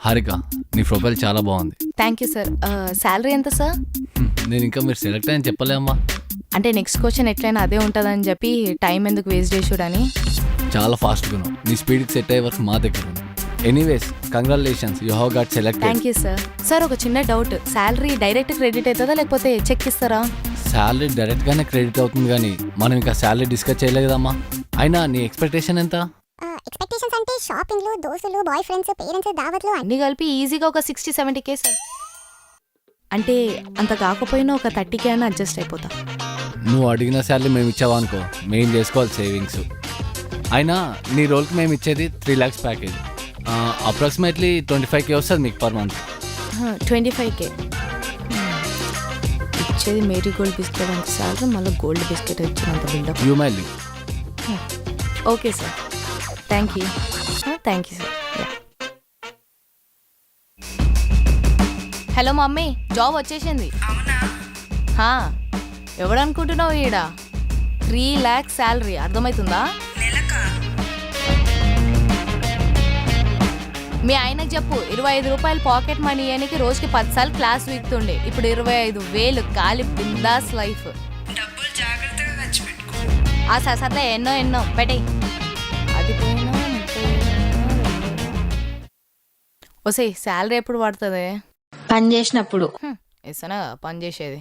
హారిక, నీ ప్రొఫైల్ చాలా బాగుంది. Thank you sir. శాలరీ ఎంత సార్? నేను ఇంకా మీరు సెలెక్ట్ అయ్యని చెప్పలే అమ్మా. అంటే నెక్స్ట్ క్వశ్చన్ ఎట్లయినా అదే ఉంటుందని చెప్పి టైం ఎందుకు వేస్ట్ చేసుడని. చాలా ఫాస్ట్గా ఉన్నావు. నీ స్పీడ్కి సెట్ అయ్యే వరకు మా దగ్గర ఉంది. Anyways, congratulations, you have got selected. Thank you sir. Sir ఒక చిన్న డౌట్, శాలరీ డైరెక్ట్ క్రెడిట్ అవుతుందా లేకపోతే చెక్ ఇస్తారా? శాలరీ డైరెక్ట్గానే క్రెడిట్ అవుతుంది, కానీ మనం ఇంకా శాలరీ డిస్కస్ చేయలేదు కదమ్మా. అయినా నీ ఎక్స్పెక్టేషన్ ఎంత? ఎక్స్పెక్టేషన్స్ అంటే షాపింగ్లు, దోస్తులు, బాయ్ ఫ్రెండ్స్, పేరెంట్స్, దావత్లు అన్ని కలిపి ఈజీగా ఒక 60-70K సార్. అంటే అంత కాకపోయినా ఒక 30K అని అడ్జస్ట్ అయిపోతా. నువ్వు అడిగిన శాలరీ మేము ఇచ్చావా అనుకో, మేము చేసుకోవాలి సేవింగ్స్. అయినా నీ రోల్కి మేము ఇచ్చేది 3 lakhs ప్యాకేజ్. అప్రాక్సిమేట్లీ 25K వస్తుంది మీకు పర్ మంత్. 25K ఇచ్చేది మేరీ గోల్డ్ బిస్కెట్ అంత సార్, మళ్ళీ గోల్డ్ బిస్కెట్ ఇచ్చినంత buildup. You my live. Okay sir, thank you. Thank you sir. Hello mummy, job వచ్చేసింది. అవునా? ఎవడనుకుంటున్నావు ఈడ 3 lakhs శాలరీ, అర్థమవుతుందా? నెలకా? మీ ఆయనకు చెప్పు 25 రూపాయలు పాకెట్ మనీ అనికి రోజుకి 10 సార్లు క్లాస్ వీక్తుండే, ఇప్పుడు 25,000 ఖాళీ బిందాస్ లైఫ్. డబ్బులు జాగ్రత్తగా ఖర్చు పెట్టుకో. సర్లే, ఎన్నో పెట్టేయి. అది పోయినా వసే శాలరీ ఎప్పుడు పడుతుంది? పని చేసినప్పుడు. ఇస్తానా పని చేసేది.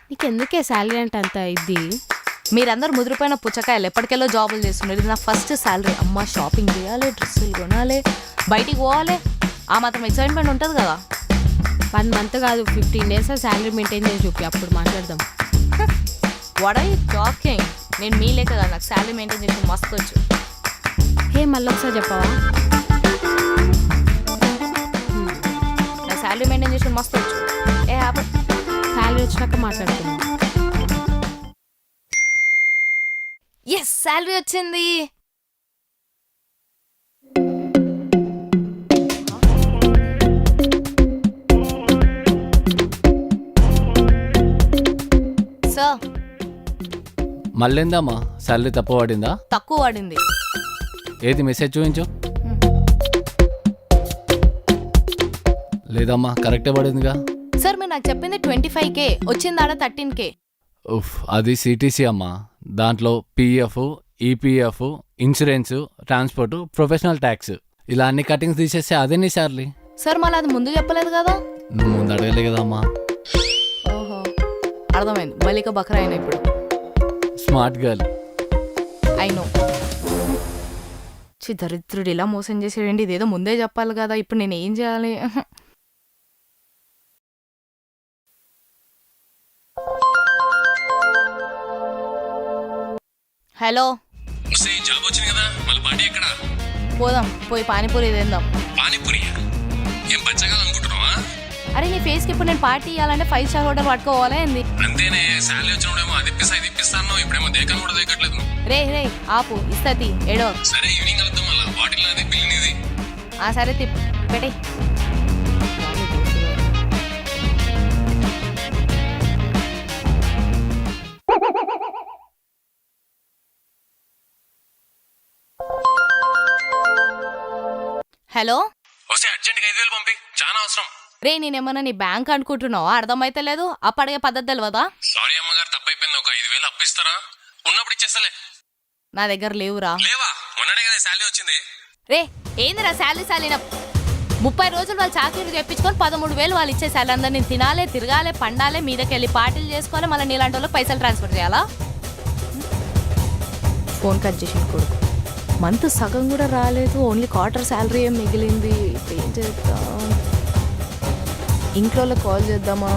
నీకెందుకే శాలరీ అంటే అంత ఇది? మీరందరూ ముదిరిపోయిన పుచ్చకాయలు, ఎప్పటికెళ్ళో జాబులు చేస్తున్నారు. ఇది నా ఫస్ట్ శాలరీ. అమ్మ, షాపింగ్ చేయాలి, డ్రెస్సులు కొనాలి, బయటికి పోవాలి, ఆ మాత్రం ఎక్సైట్మెంట్ ఉంటుంది కదా. 1 month కాదు, 15 days శాలరీ మెయింటైన్ చేసి చూపి, అప్పుడు మాట్లాడదాం. What are you talking? నేను మీ లేక కదా, నాకు శాలరీ మెయింటైన్ చేసి మస్తు వచ్చు. మళ్ళీ ఒకసారి చెప్పవా? నా శాలరీ మెయింటైన్ చేసి మస్తు వచ్చు. శాలరీ వచ్చినాక మాట్లాడుతున్నాం. ఎస్, శాలరీ వచ్చింది. సార్, మళ్ళీందమ్మా శాలరీ తక్కువ పడిందా? తక్కువ పడింది. ఏది మెసేజ్ చూపించు. లేదమ్మా, కరెక్టే పడిందిగా. సార్, మీరు నాకు చెప్పింది 25K, వచ్చిందాడ 13K. ఉఫ్, అది సిటీసీ అమ్మా. దాంట్లో PF, EPF, insurance, transport, professional tax, ఇలా అన్ని కటింగ్స్ తీసేస్తే అదే నీ శాలరీ. సార్, మళ్ళీ అది ముందు చెప్పలేదు కదా. నువ్వు ముందు అడగలే కదమ్మా. ఓహో, అర్థమైంది. బలిక బకరా అయినా ఇప్పుడు. Smart girl. I know. దరిద్రుడు ఇలా మోసం చేసేయండి. ఇదేదో ముందే చెప్పాలి కదా, ఇప్పుడు నేను ఏం చేయాలి? హలో, జాబ్ వచ్చింది కదా, మళ్ళీ పార్టీ ఎక్కడ? పోదాం, పోయి పానీపూరి తిందాం. పానీపూరి? ఏం పచ్చగా అనుకుంటున్నావా? అరే, నీ ఫేస్కి ఇప్పుడు నేను పార్టీ ఇవ్వాలంటే 5 star హోటల్ పట్టుకోవాలా ఏంది? అంతేనే, శాలరీ వచ్చినప్పుడేమో అది ఇప్పిస్తాను, ఇప్పుడేమో దేకను కూడా దేకట్లేదు. రే ఆపు, ఇస్తతి ఏడో. సరే, ఈవినింగ్ కలుద్దాం. మళ్ళీ బాటిల్ అది బిల్ నీది. సరే, తిప్పు పెట్టే. హలో, వస్తే అర్జెంట్గా 5,000 పంపి, చాలా అవసరం. రే, నేనేమన్నా నీ బ్యాంక్ అనుకుంటున్నావా? అర్థమైతే లేదు. అప్పటికే పద్ధతి తెలియదా? సారీ అమ్మగారు, తప్పైపోయింది. ఒక 5,000 అప్పిస్తారా? ఉన్నప్పుడు ఇచ్చేస్తలే. నా దగ్గర లేవురా. లేవా? మొన్ననే కదా శాలరీ వచ్చింది. రే, ఏందిరా శాలరీ 30 రోజులు వాళ్ళు చాకరీలు చెప్పించుకొని 13,000 వాళ్ళు ఇచ్చే శాలరీ అందరినీ తినాలి, తిరగాలి, పండాలి, మీదకెళ్ళి పార్టీలు చేసుకోవాలి, మళ్ళీ నీలాంటి వాళ్ళకి పైసలు ట్రాన్స్ఫర్ చేయాలా? ఫోన్ కట్ చేసిన కొడుకు. మంత్ సగం కూడా రాలేదు, ఓన్లీ క్వార్టర్ శాలరీ ఏం మిగిలింది. ఇప్పుడు ఏం చేద్దాం? ఇంట్లో కాల్ చేద్దామా?